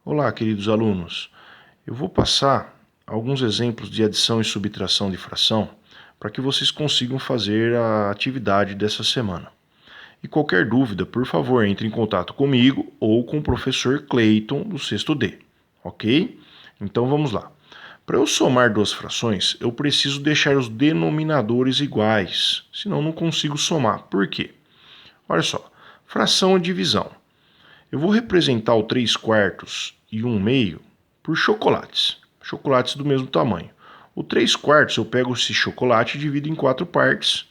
Olá, queridos alunos. Eu vou passar alguns exemplos de adição e subtração de fração para que vocês consigam fazer a atividade dessa semana. E qualquer dúvida, por favor, entre em contato comigo ou com o professor Clayton do sexto D, ok? Então vamos lá. Para eu somar duas frações, eu preciso deixar os denominadores iguais, senão não consigo somar. Por quê? Olha só, fração é divisão. Eu vou representar o 3 quartos e 1 meio por chocolates. Chocolates do mesmo tamanho. O 3 quartos eu pego esse chocolate e divido em 4 partes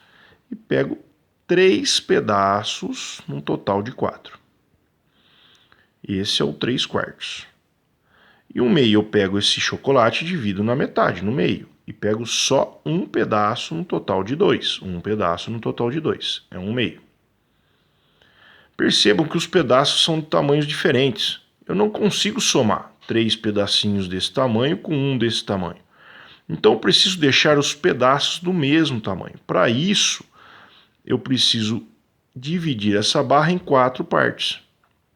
e pego 3 pedaços num total de 4. Esse é o 3 quartos. E 1 meio eu pego esse chocolate e divido na metade, no meio. E pego só um pedaço no total de 2. Um pedaço no total de 2. É 1 meio. Percebam que os pedaços são de tamanhos diferentes. Eu não consigo somar 3 pedacinhos desse tamanho com um desse tamanho. Então eu preciso deixar os pedaços do mesmo tamanho. Para isso, eu preciso dividir essa barra em 4 partes.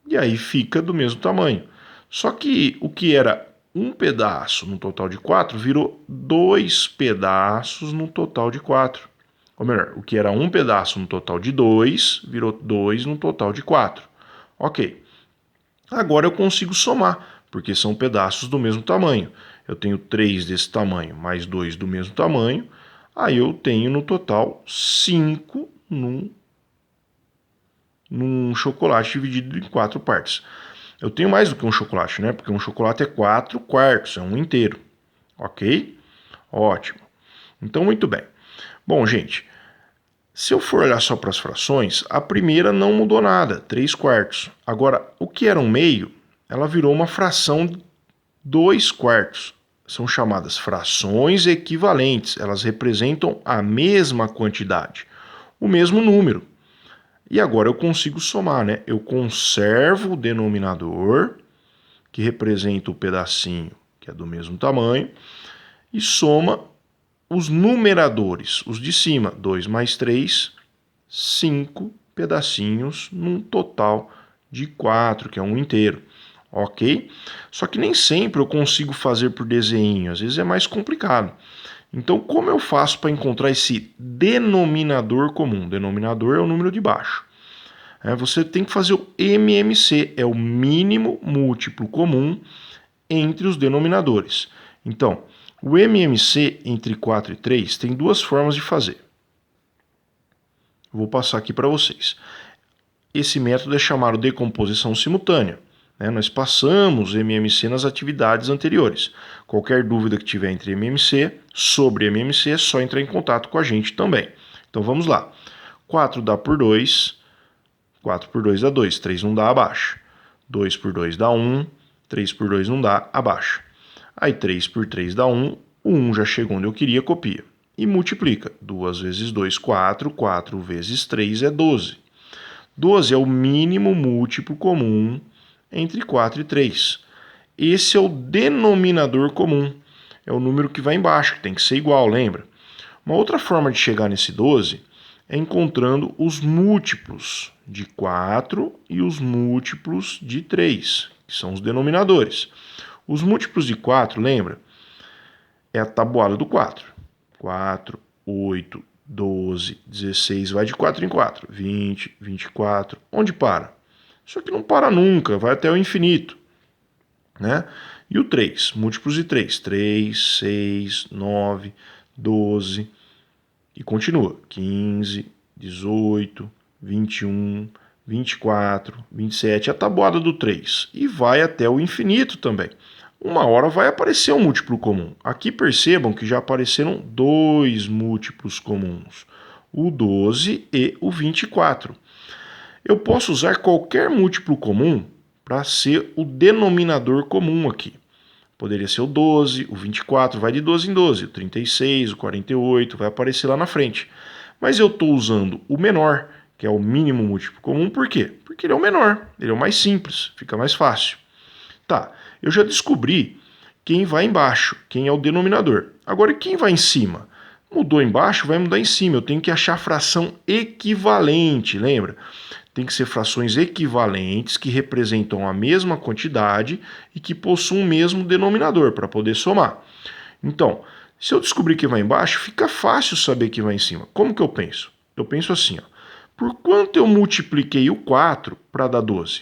E aí fica do mesmo tamanho. Só que o que era um pedaço no total de 4 virou 2 pedaços no total de 4. Ou melhor, o que era um pedaço no total de 2 virou 2 no total de 4. Ok. Agora eu consigo somar, porque são pedaços do mesmo tamanho. Eu tenho 3 desse tamanho mais 2 do mesmo tamanho. Aí eu tenho no total 5 num chocolate dividido em 4 partes. Eu tenho mais do que um chocolate, né? Porque um chocolate é 4 quartos, é um inteiro. Ok? Ótimo. Então, muito bem. Bom, gente, se eu for olhar só para as frações, a primeira não mudou nada, 3 quartos. Agora, o que era um meio, ela virou uma fração de 2 quartos. São chamadas frações equivalentes. Elas representam a mesma quantidade, o mesmo número. E agora eu consigo somar, né? Eu conservo o denominador, que representa o pedacinho que é do mesmo tamanho, e soma os numeradores, os de cima, 2 mais 3, 5 pedacinhos num total de 4, que é um inteiro, ok? Só que nem sempre eu consigo fazer por desenho, às vezes é mais complicado. Então, como eu faço para encontrar esse denominador comum? Denominador é o número de baixo. Você tem que fazer o MMC, é o mínimo múltiplo comum entre os denominadores. Então, o MMC entre 4 e 3 tem duas formas de fazer. Vou passar aqui para vocês. Esse método é chamado de decomposição simultânea. Nós passamos MMC nas atividades anteriores. Qualquer dúvida que tiver entre MMC, sobre MMC, é só entrar em contato com a gente também. Então vamos lá. 4 dá por 2, 4 por 2 dá 2, 3 não dá, abaixa. 2 por 2 dá 1, 3 por 2 não dá, abaixa. Aí 3 por 3 dá 1, o 1 já chegou onde eu queria, copia. E multiplica. 2 vezes 2, 4, 4 vezes 3 é 12. 12 é o mínimo múltiplo comum entre 4 e 3. Esse é o denominador comum. É o número que vai embaixo, que tem que ser igual, lembra? Uma outra forma de chegar nesse 12 é encontrando os múltiplos de 4 e os múltiplos de 3, que são os denominadores. Os múltiplos de 4, lembra? É a tabuada do 4. 4, 8, 12, 16, vai de 4 em 4. 20, 24. Onde para? Isso aqui não para nunca, vai até o infinito. Né? E o 3, múltiplos de 3. 3, 6, 9, 12. E continua. 15, 18, 21, 24, 27. A tabuada do 3. E vai até o infinito também. Uma hora vai aparecer um múltiplo comum. Aqui percebam que já apareceram dois múltiplos comuns, o 12 e o 24. Eu posso usar qualquer múltiplo comum para ser o denominador comum aqui. Poderia ser o 12, o 24, vai de 12 em 12, o 36, o 48, vai aparecer lá na frente. Mas eu estou usando o menor, que é o mínimo múltiplo comum, por quê? Porque ele é o menor, ele é o mais simples, fica mais fácil. Tá, eu já descobri quem vai embaixo, quem é o denominador. Agora, quem vai em cima? Mudou embaixo, vai mudar em cima. Eu tenho que achar a fração equivalente, lembra? tem que ser frações equivalentes que representam a mesma quantidade e que possuem o mesmo denominador para poder somar. Então, se eu descobrir que vai embaixo, fica fácil saber que vai em cima. Como que eu penso? Eu penso assim, ó. Por quanto eu multipliquei o 4 para dar 12?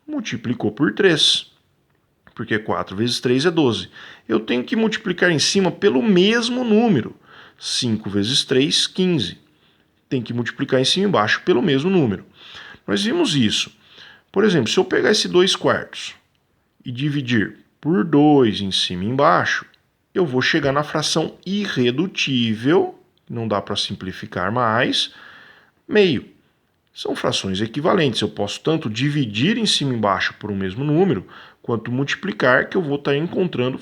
Multiplicou por 3, porque 4 vezes 3 é 12. Eu tenho que multiplicar em cima pelo mesmo número. 5 vezes 3, 15. Tem que multiplicar em cima e embaixo pelo mesmo número. Nós vimos isso. Por exemplo, se eu pegar esse 2 quartos e dividir por 2 em cima e embaixo, eu vou chegar na fração irredutível, não dá para simplificar mais, meio. São frações equivalentes. Eu posso tanto dividir em cima e embaixo por um mesmo número, quanto multiplicar, que eu vou estar encontrando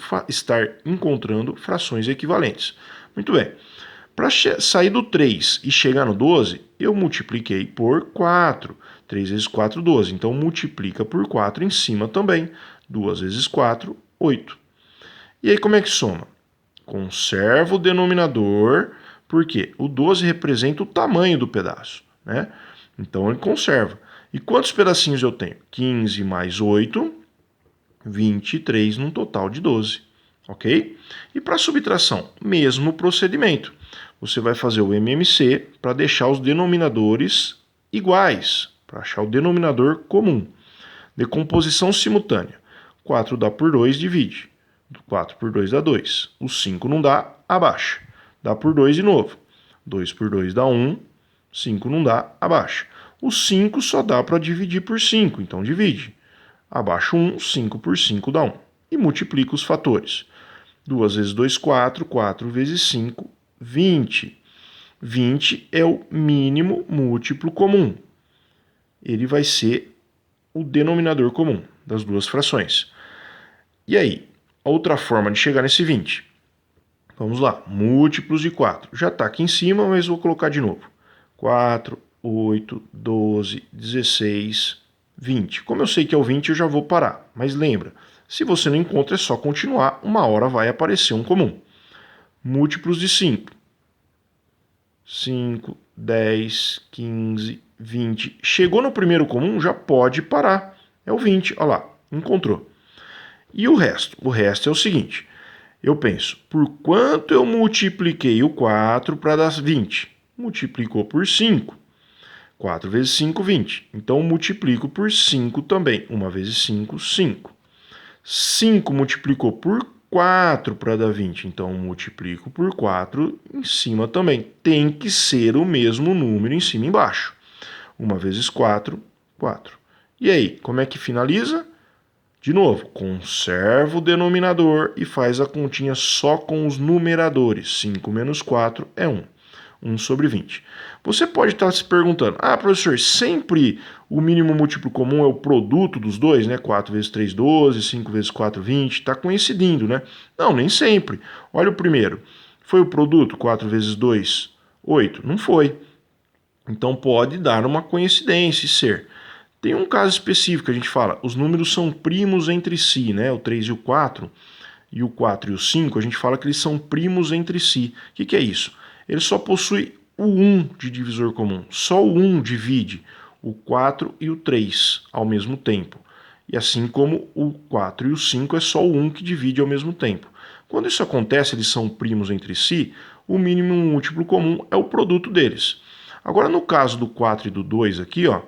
frações equivalentes. Muito bem. Para sair do 3 e chegar no 12, eu multipliquei por 4. 3 vezes 4, 12. Então, multiplica por 4 em cima também. 2 vezes 4, 8. E aí, como é que soma? Conserva o denominador, porque o 12 representa o tamanho do pedaço, né? Então, ele conserva. E quantos pedacinhos eu tenho? 15 mais 8, 23 num total de 12. Ok? E para subtração, mesmo procedimento. Você vai fazer o MMC para deixar os denominadores iguais, para achar o denominador comum. Decomposição simultânea. 4 dá por 2, divide. 4 por 2 dá 2. O 5 não dá, abaixa. Dá por 2 de novo. 2 por 2 dá 1. 5 não dá, abaixa. O 5 só dá para dividir por 5, então divide. Abaixa 1, 5 por 5 dá 1. E multiplica os fatores. 2 vezes 2, 4. 4 vezes 5, 20. 20 é o mínimo múltiplo comum. Ele vai ser o denominador comum das duas frações. E aí, outra forma de chegar nesse 20. Vamos lá, múltiplos de 4. Já está aqui em cima, mas vou colocar de novo. 4, 8, 12, 16, 20. Como eu sei que é o 20, eu já vou parar. Mas lembra, se você não encontra, é só continuar. Uma hora vai aparecer um comum. Múltiplos de 5. 5, 10, 15, 20. Chegou no primeiro comum, já pode parar. É o 20, olha lá, encontrou. E o resto? O resto é o seguinte. Eu penso, por quanto eu multipliquei o 4 para dar 20? Multiplicou por 5. 4 vezes 5, 20. Então, multiplico por 5 também. 1 vezes 5, 5. 5 multiplicou por 4 para dar 20. Então, multiplico por 4 em cima também. Tem que ser o mesmo número em cima e embaixo. 1 vezes 4, 4. E aí, como é que finaliza? De novo, conserva o denominador e faz a continha só com os numeradores. 5 menos 4 é 1. 1 sobre 20. Você pode estar se perguntando, professor, sempre o mínimo múltiplo comum é o produto dos dois, né? 4 vezes 3, 12, 5 vezes 4, 20, está coincidindo, né? Não, nem sempre. Olha o primeiro. Foi o produto 4 vezes 2, 8? Não foi. Então pode dar uma coincidência e ser. Tem um caso específico, a gente fala, os números são primos entre si, né? O 3 e o 4 e o 5, a gente fala que eles são primos entre si. O que é isso? Ele só possui o 1 de divisor comum. Só o 1 divide o 4 e o 3 ao mesmo tempo. E assim como o 4 e o 5 é só o 1 que divide ao mesmo tempo. Quando isso acontece, eles são primos entre si, o mínimo múltiplo comum é o produto deles. Agora, no caso do 4 e do 2 aqui, ó,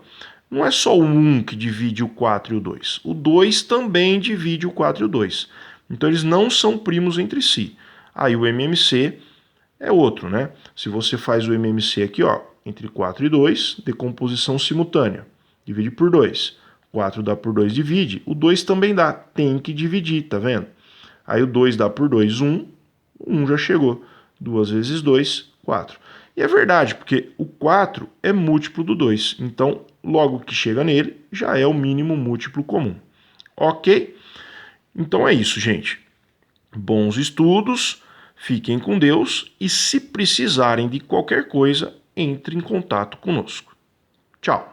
não é só o 1 que divide o 4 e o 2. O 2 também divide o 4 e o 2. Então, eles não são primos entre si. Aí o MMC é outro, né? Se você faz o MMC aqui, ó, entre 4 e 2, decomposição simultânea. Divide por 2. 4 dá por 2, divide. O 2 também dá. Tem que dividir, tá vendo? Aí o 2 dá por 2, 1. 1 já chegou. 2 vezes 2, 4. E é verdade, porque o 4 é múltiplo do 2. Então, logo que chega nele, já é o mínimo múltiplo comum. Ok? Então é isso, gente. Bons estudos. Fiquem com Deus e, se precisarem de qualquer coisa, entre em contato conosco. Tchau!